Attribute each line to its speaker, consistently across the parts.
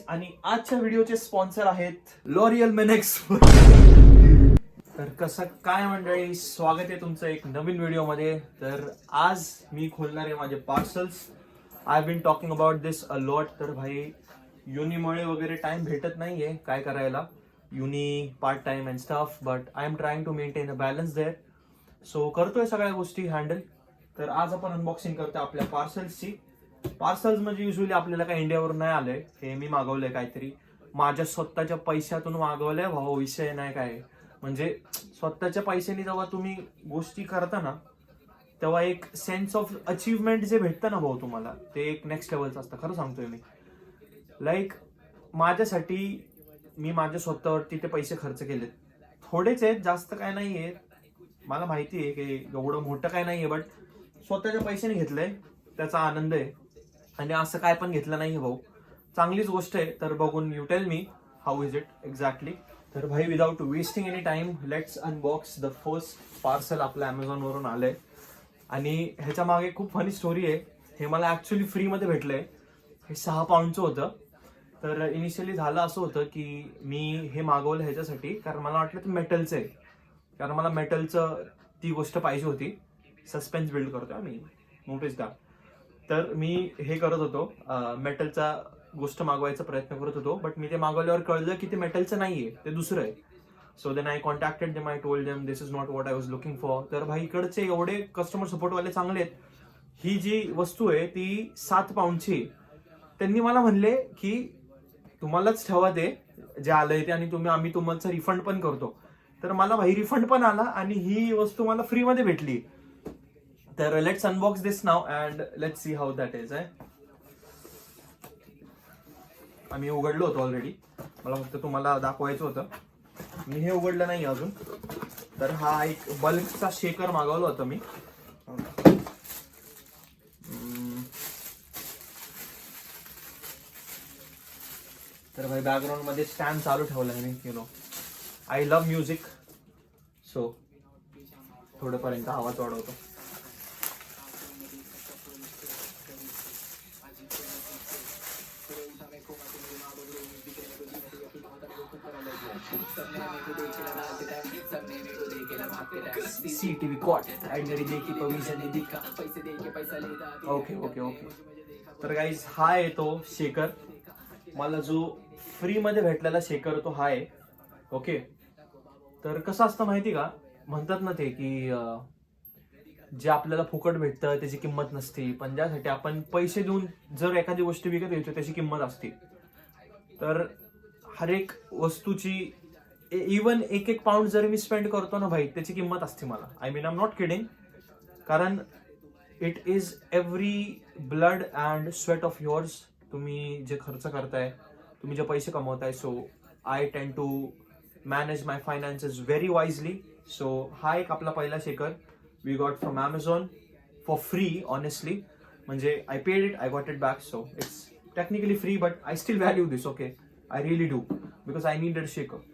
Speaker 1: आणि आजच्या व्हिडिओचे स्पॉन्सर आहेत लॉरियल मेनेक्स. तर कसं काय मंडळी, स्वागत आहे तुमचं एक नवीन व्हिडिओ मध्ये. तर आज मी खोलणार आहे माझे parcels. I been talking about this a lot. तर भाई युनीमुळे वगैरे टाइम भेटत नाहीये काय करायला, uni part time and stuff, but I am trying to maintain a balance there. So करतोय सगळ्या गोष्टी हँडल. तर आज आपण अनबॉक्सिंग करतोय आपल्या पार्सल्सची. पार्सल्स म्हणजे युजली आपल्याला काय इंडियावरून नाही आलंय, हे मी मागवलंय काहीतरी माझ्या स्वतःच्या पैशातून मागवलंय भाऊ. विषय नाही काय, म्हणजे स्वतःच्या पैशाने जेव्हा तुम्ही गोष्टी करता ना, तेव्हा एक सेन्स ऑफ अचीवमेंट जे भेटतं ना भाऊ तुम्हाला, ते एक नेक्स्ट लेवलचं असतं. खरं सांगतोय मी. लाईक माझ्यासाठी मी माझ्या स्वतःवरती ते पैसे खर्च केलेत. थोडेच आहेत, जास्त काय नाही आहेत, मला माहिती आहे की एवढं मोठं काय नाहीये, बट स्वतःच्या पैशाने घेतलंय, त्याचा आनंद आहे. आणि असं काय पण घेतलं नाही भाऊ, चांगलीच गोष्ट आहे. तर बघून you tell me how is it exactly. तर भाई without wasting any time, let's unbox the first parcel. आपल्या अमेझॉन वरून आलंय आणि ह्याच्या मागे खूप फनी स्टोरी आहे. हे मला ऍक्च्युली फ्रीमध्ये भेटलंय. हे 6 पाऊंडचं होतं. तर इनिशियली झालं असं होतं की मी हे मागवलं ह्याच्यासाठी कारण मला वाटलं ते मेटलचं आहे, कारण मला मेटलचं ती गोष्ट पाहिजे होती. सस्पेन्स बिल्ड करतोय मी, नोटीस द्या. तर मी हे करत होतो, मेटलचा गोष्ट मागवायचा प्रयत्न करत होतो, बट मी ते मागवल्यावर कळलं की ते मेटलचं नाहीये, ते दुसरं आहे. So then I contacted them, I told them this is not what I was looking for. तर भाई इकडचे एवढे कस्टमर सपोर्टवाले चांगले आहेत. ही जी वस्तू आहे ती 7 पाऊंडची. त्यांनी मला म्हणले की तुम्हालाच ठेवा ते जे आलंय ते, आणि आम्ही तुम्हाला रिफंड पण करतो. तर मला भाई रिफंड पण आला आणि ही वस्तू मला फ्रीमध्ये भेटली. तर let's unbox this now and let's see how that is. आम्ही उघडलो होतो ऑलरेडी, मला फक्त तुम्हाला दाखवायचं होतं. मी हे उघडलं नाही अजून. तर हा एक बल्कचा शेकर मागवला होता मी. तर भाई बॅकग्राऊंड मध्ये स्टँड चालू ठेवला मी, you know I love music, so थोडंपर्यंत आवाज वाढवतो. CTV कॉट ओके ओके ओके. तर गाईज हा आहे तो शेकर. मला जो फ्री मध्ये भेटलेला शेकर तो हा आहे. ओके. तर कसं असतं माहिती का, म्हणतात ना ते की जे आपल्याला फुकट भेटतं त्याची किंमत नसते, पण ज्यासाठी आपण पैसे देऊन जर एखादी गोष्ट विकत घ्यायचो त्याची किंमत असते. तर हर एक वस्तूची इवन एक पाऊंड जर मी स्पेंड करतो ना भाई, त्याची किंमत असते मला. I mean I am not kidding, कारण it is every blood and sweat of yours. तुम्ही जे खर्च करताय, तुम्ही जे पैसे कमवताय. So I tend to manage my finances very wisely. So हा एक आपला पहिला shaker we got from Amazon for free. Honestly म्हणजे I paid it, I got it back. So it's technically free, but I still value this. Okay, I really do, because I needed shaker.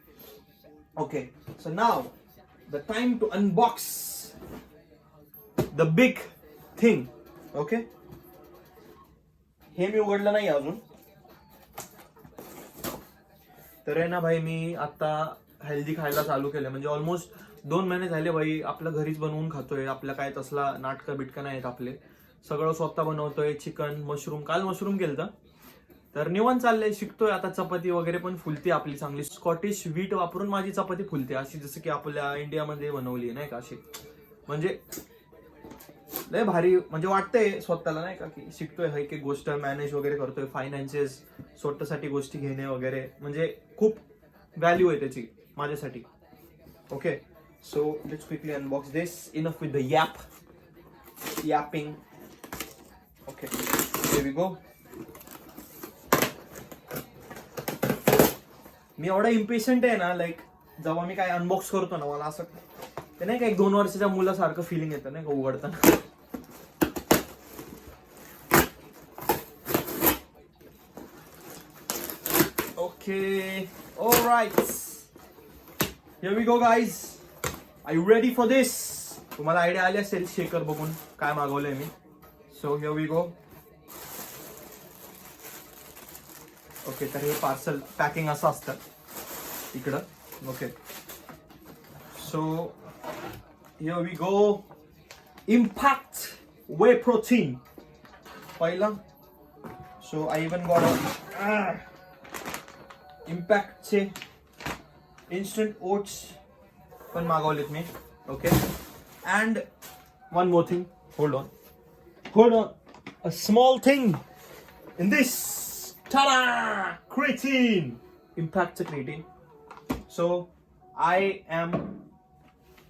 Speaker 1: Okay, so now the time to unbox the big thing. Okay, हे मी उघडलं नाही अजून. तर आहे ना भाई, मी आता healthy खायला चालू केलं. म्हणजे ऑलमोस्ट 2 महिने झाले भाई. आपलं घरीच बनवून खातोय. आपल्या काय तसला नाटकं बिटकं नाहीत आपले. सगळं स्वतः बनवतोय. चिकन, मशरूम, काल मशरूम केलं. तर निवांत चाललंय, शिकतोय आता. चपाती वगैरे पण फुलते आपली चांगली. स्कॉटिश व्हीट वापरून माझी चपाती फुलते, अशी जसं की आपल्या इंडियामध्ये बनवली नाही का, अशी. म्हणजे लय भारी म्हणजे वाटतंय स्वतःला नाही का, की शिकतोय एक एक गोष्ट मॅनेज वगैरे करतोय. फायनान्सेस, स्वतःसाठी गोष्टी घेणे वगैरे, म्हणजे खूप व्हॅल्यू आहे त्याची माझ्यासाठी. Okay, so let's quickly unbox this. Enough with the yapping. Okay, here we go. मी एवढा इम्पेशंट आहे ना, लाईक जेव्हा मी काय अनबॉक्स करतो ना, मला असं ते नाही का, 1-2 वर्षाच्या मुलासारखं फिलिंग येतं नाही का उघडताना. Okay, alright, here we go guys. Are you ready for this? तुम्हाला आयडिया आली असेल शेकर बघून काय मागवलंय मी. So here we go. Okay, तर हे पार्सल पॅकिंग असं असतं इकडं. Okay, so here we go. Impact whey protein पहिला. सो आय इवन गॉट इम्पॅक्टचे इन्स्टंट ओट्स पण मागवलेत मी. Okay, and one more thing. Hold on. A small thing in this. Ta-da! Creatine. Impact creatine. So I am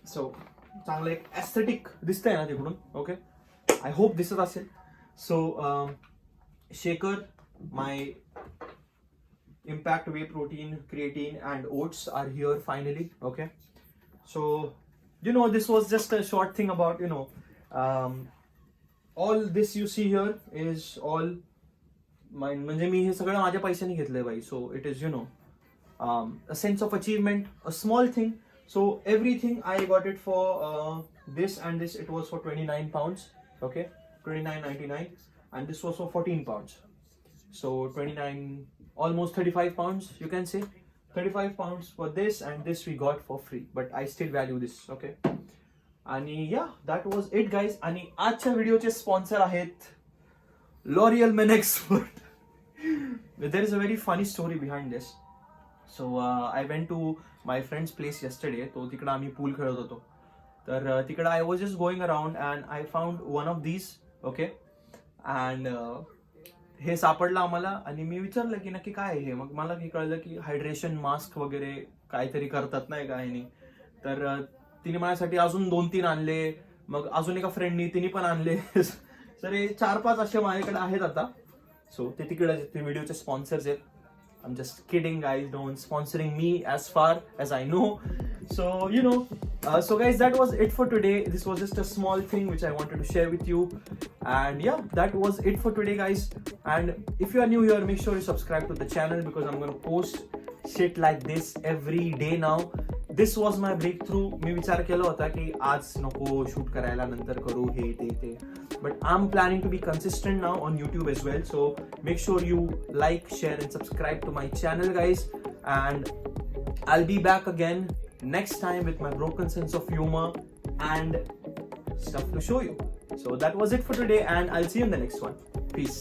Speaker 1: चांगलं एक aesthetic दिसतंय ना तिकडून. ओके, I hope दिसत असेल. So shaker, my impact whey protein, creatine and oats are here finally. Okay, so this was just a short thing about all this you see here is all mine. म्हणजे मी हे सगळं माझ्या पैशाने घेतलंय बाई. So it is a sense of achievement, a small thing. So everything I got it for this and this. It was for 29 pounds. Okay, 29.99, and this was for 14 pounds. So 29, almost 35 pounds. You can say 35 pounds for this, and this we got for free. But I still value this. Okay. आणि या that was it guys. आणि आजच्या व्हिडिओचे sponsor आहेत L'Oreal men expert. There is a very funny story behind this. So I went to my friend's place yesterday. तो तिकडं आम्ही pool खेळत होतो. तर तिकडं I was just going around and I found one of these. Okay, and हे सापडलं आम्हाला. आणि मी विचारलं की नक्की काय आहे हे. मग मला हे कळलं की हायड्रेशन मास्क वगैरे काहीतरी करतात नाही काय नाही. तर तिने माझ्यासाठी अजून 2-3 आणले. मग अजून एका फ्रेंडनी तिने पण आणले. तर हे 4-5 असे माझ्याकडे आहेत आता. सो ते तिकडे ते व्हिडिओचे स्पॉन्सर्स आहेत. I am just kidding guys, don't sponsoring me as far as I know. So so guys, that was it for today. This was just a small thing which I wanted to share with you. And yeah, that was it for today guys. And if you are new here, make sure you subscribe to the channel because I'm going to post shit like this every day now. This was my breakthrough. मी विचार केला होता की आज नको shoot करायला, नंतर करू हे ते. But I'm planning to be consistent now on YouTube as well. So make sure you like, share and subscribe to my channel guys. And I'll be back again next time with my broken sense of humor and stuff to show you. So that was it for today and I'll see you in the next one. Peace.